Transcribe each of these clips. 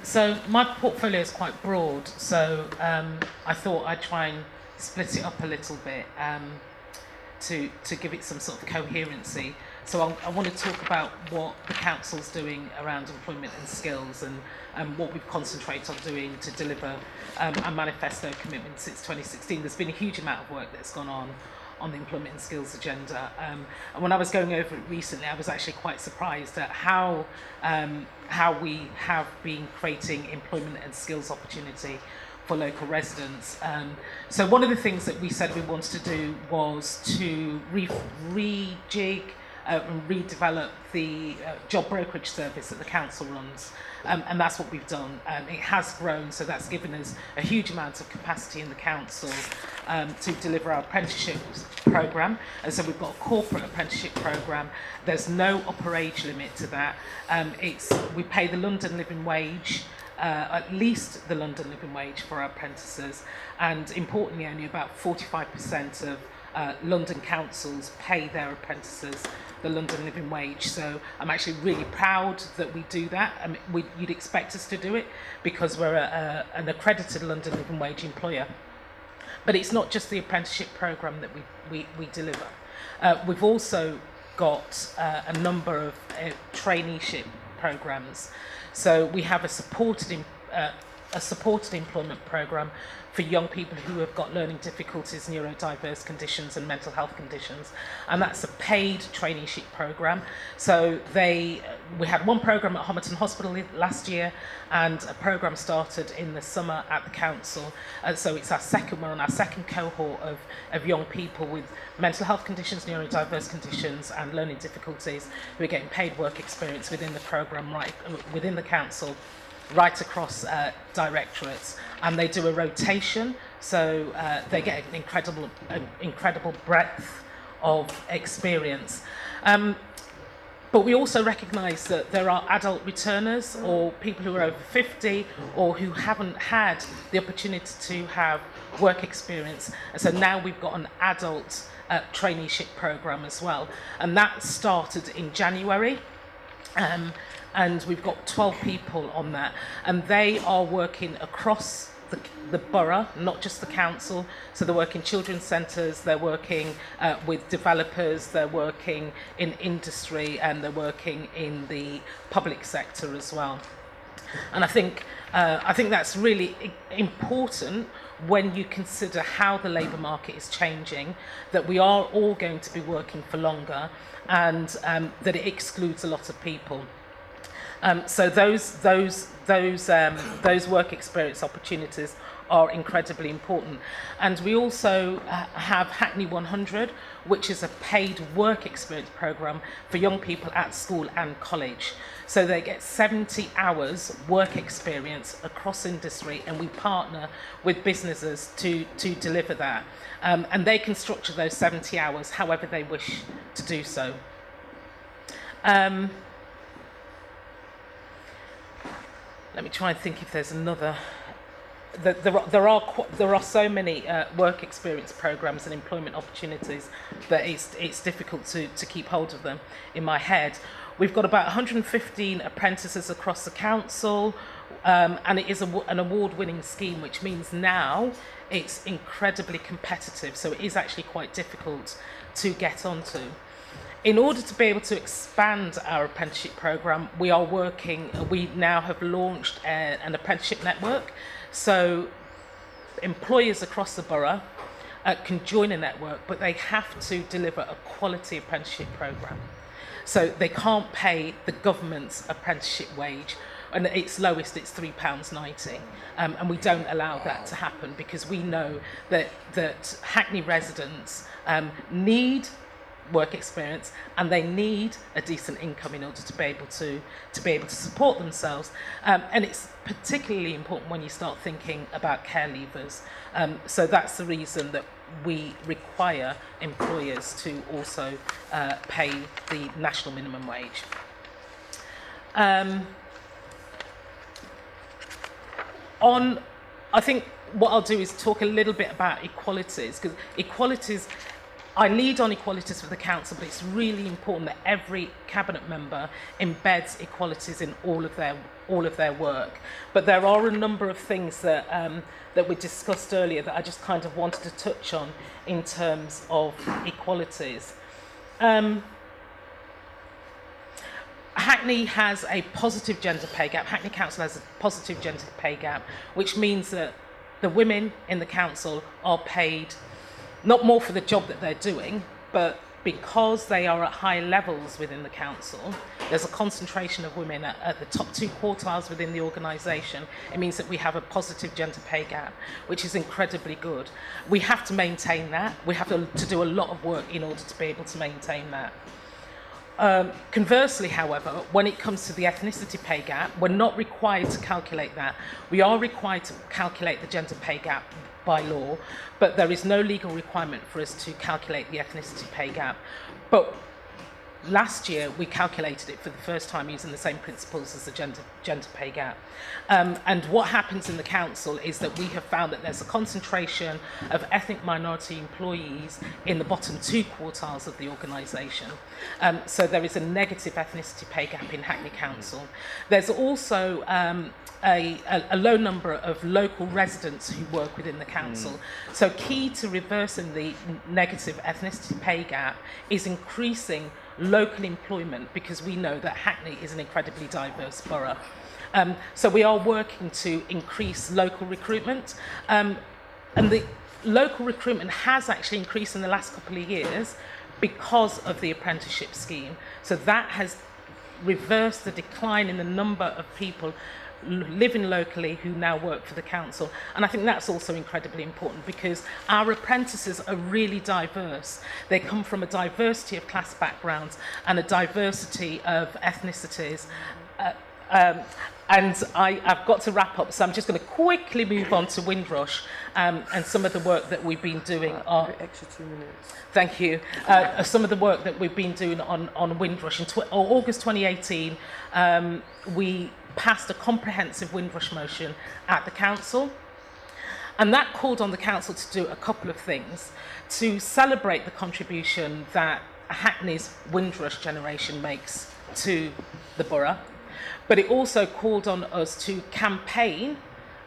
So my portfolio is quite broad, so I thought I'd try and split it up a little bit to give it some sort of coherency. So I want to talk about what the council's doing around employment and skills, and what we've concentrated on doing to deliver our manifesto commitment since 2016. There's been a huge amount of work that's gone on the employment and skills agenda. And when I was going over it recently, I was actually quite surprised at how we have been creating employment and skills opportunity for local residents. So one of the things that we said we wanted to do was to rejig and redevelop the job brokerage service that the council runs. And that's what we've done. It has grown, so that's given us a huge amount of capacity in the council to deliver our apprenticeships programme. And so we've got a corporate apprenticeship programme. There's no upper age limit to that. We pay the London living wage, at least the London living wage for our apprentices. And importantly, only about 45% of London councils pay their apprentices the London living wage. So I'm actually really proud that we do that. I mean, you'd expect us to do it because we're an accredited London living wage employer. But it's not just the apprenticeship programme that we deliver. We've also got a number of traineeship programmes. So we have a supported employment programme for young people who have got learning difficulties, neurodiverse conditions and mental health conditions. And that's a paid traineeship programme. So we had one programme at Homerton Hospital last year, and a programme started in the summer at the council. So it's we're on our second cohort of young people with mental health conditions, neurodiverse conditions and learning difficulties who are getting paid work experience within the programme, right within the council, right across directorates, and they do a rotation, so they get an incredible breadth of experience. But we also recognise that there are adult returners or people who are over 50 or who haven't had the opportunity to have work experience, and so now we've got an adult traineeship programme as well, and that started in January. And we've got 12 people on that, and they are working across the borough, not just the council. So they're working children's centres, they're working with developers, they're working in industry, and they're working in the public sector as well. And I think that's really important when you consider how the labour market is changing, that we are all going to be working for longer, and that it excludes a lot of people. So those work experience opportunities are incredibly important. And we also have Hackney 100, which is a paid work experience programme for young people at school and college. So they get 70 hours work experience across industry, and we partner with businesses to deliver that. And they can structure those 70 hours however they wish to do so. Let me try and think if there's another. There are so many work experience programs and employment opportunities that it's difficult to keep hold of them in my head. We've got about 115 apprentices across the council, and it is an award-winning scheme, which means now it's incredibly competitive. So it is actually quite difficult to get onto. In order to be able to expand our apprenticeship programme, we now have launched an apprenticeship network. So employers across the borough can join a network, but they have to deliver a quality apprenticeship programme. So they can't pay the government's apprenticeship wage, and at its lowest it's £3.90. And we don't allow that to happen, because we know that Hackney residents need work experience, and they need a decent income in order to be able to support themselves, and it's particularly important when you start thinking about care leavers. So that's the reason that we require employers to also pay the national minimum wage. I think what I'll do is talk a little bit about equalities, because equalities I lead on equalities for the council, but it's really important that every cabinet member embeds equalities in all of their work. But there are a number of things that that we discussed earlier that I just kind of wanted to touch on in terms of equalities. Hackney has a positive gender pay gap. Hackney Council has a positive gender pay gap, which means that the women in the council are paid not more for the job that they're doing, but because they are at high levels within the council, there's a concentration of women at the top 2 quartiles within the organisation. It means that we have a positive gender pay gap, which is incredibly good. We have to maintain that. We have to do a lot of work in order to be able to maintain that. Conversely, however, when it comes to the ethnicity pay gap, we're not required to calculate that. We are required to calculate the gender pay gap by law, but there is no legal requirement for us to calculate the ethnicity pay gap. But last year, we calculated it for the first time using the same principles as the gender pay gap. And what happens in the council is that we have found that there's a concentration of ethnic minority employees in the bottom 2 quartiles of the organisation. So there is a negative ethnicity pay gap in Hackney Council. There's also a low number of local residents who work within the council. So key to reversing the negative ethnicity pay gap is increasing local employment, because we know that Hackney is an incredibly diverse borough. So we are working to increase local recruitment, and the local recruitment has actually increased in the last couple of years because of the apprenticeship scheme. So that has reversed the decline in the number of people living locally who now work for the council. And I think that's also incredibly important, because our apprentices are really diverse. They come from a diversity of class backgrounds and a diversity of ethnicities. And I've got to wrap up, so I'm just going to quickly move on to Windrush and some of the work that we've been doing on... Extra 2 minutes. Thank you. Some of the work that we've been doing on Windrush. In August 2018, we passed a comprehensive Windrush motion at the council, and that called on the council to do a couple of things: to celebrate the contribution that Hackney's Windrush generation makes to the borough, but it also called on us to campaign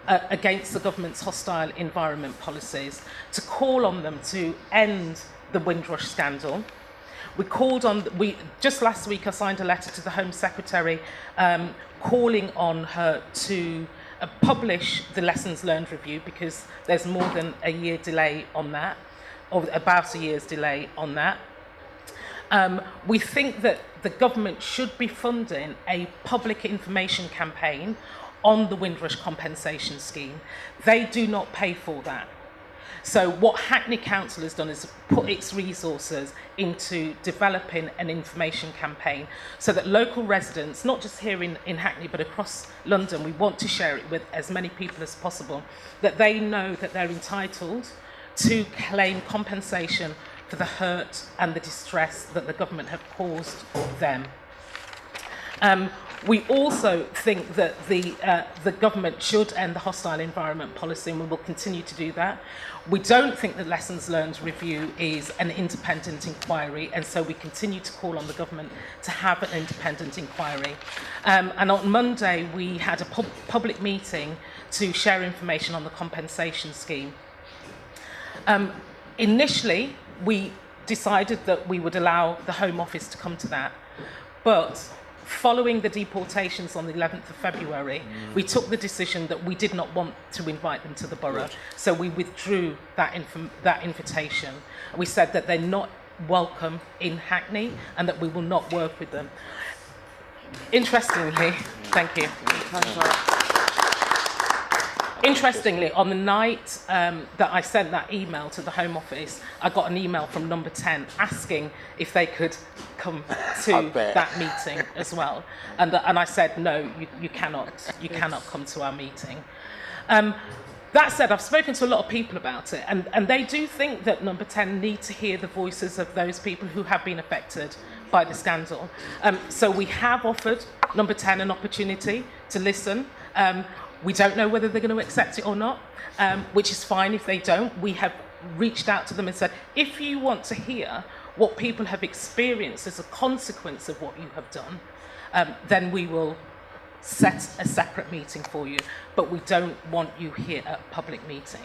against the government's hostile environment policies, to call on them to end the Windrush scandal. Just last week I signed a letter to the Home Secretary calling on her to publish the lessons learned review, because there's more than a year delay on that, or about a year's delay on that. We think that the government should be funding a public information campaign on the Windrush compensation scheme. They do not pay for that. So what Hackney Council has done is put its resources into developing an information campaign so that local residents, not just here in Hackney, but across London, we want to share it with as many people as possible, that they know that they're entitled to claim compensation for the hurt and the distress that the government have caused them. We also think that the government should end the hostile environment policy, and we will continue to do that. We don't think the lessons learned review is an independent inquiry, and so we continue to call on the government to have an independent inquiry. And on Monday, we had a public meeting to share information on the compensation scheme. Initially, we decided that we would allow the Home Office to come to that, but following the deportations on the 11th of February, we took the decision that we did not want to invite them to the borough. So we withdrew that invitation. We said that they're not welcome in Hackney and that we will not work with them. Interestingly, thank you. Interestingly, on the night that I sent that email to the Home Office, I got an email from number 10 asking if they could come to that meeting as well. And I said, no, you cannot come to our meeting. That said, I've spoken to a lot of people about it, and they do think that number 10 need to hear the voices of those people who have been affected by the scandal. So we have offered number 10 an opportunity to listen. We don't know whether they're going to accept it or not, which is fine if they don't. We have reached out to them and said, if you want to hear what people have experienced as a consequence of what you have done, then we will set a separate meeting for you, but we don't want you here at a public meeting.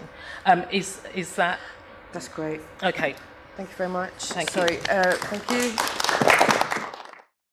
Is that... That's great. Okay. Thank you very much. Thank you. Thank you.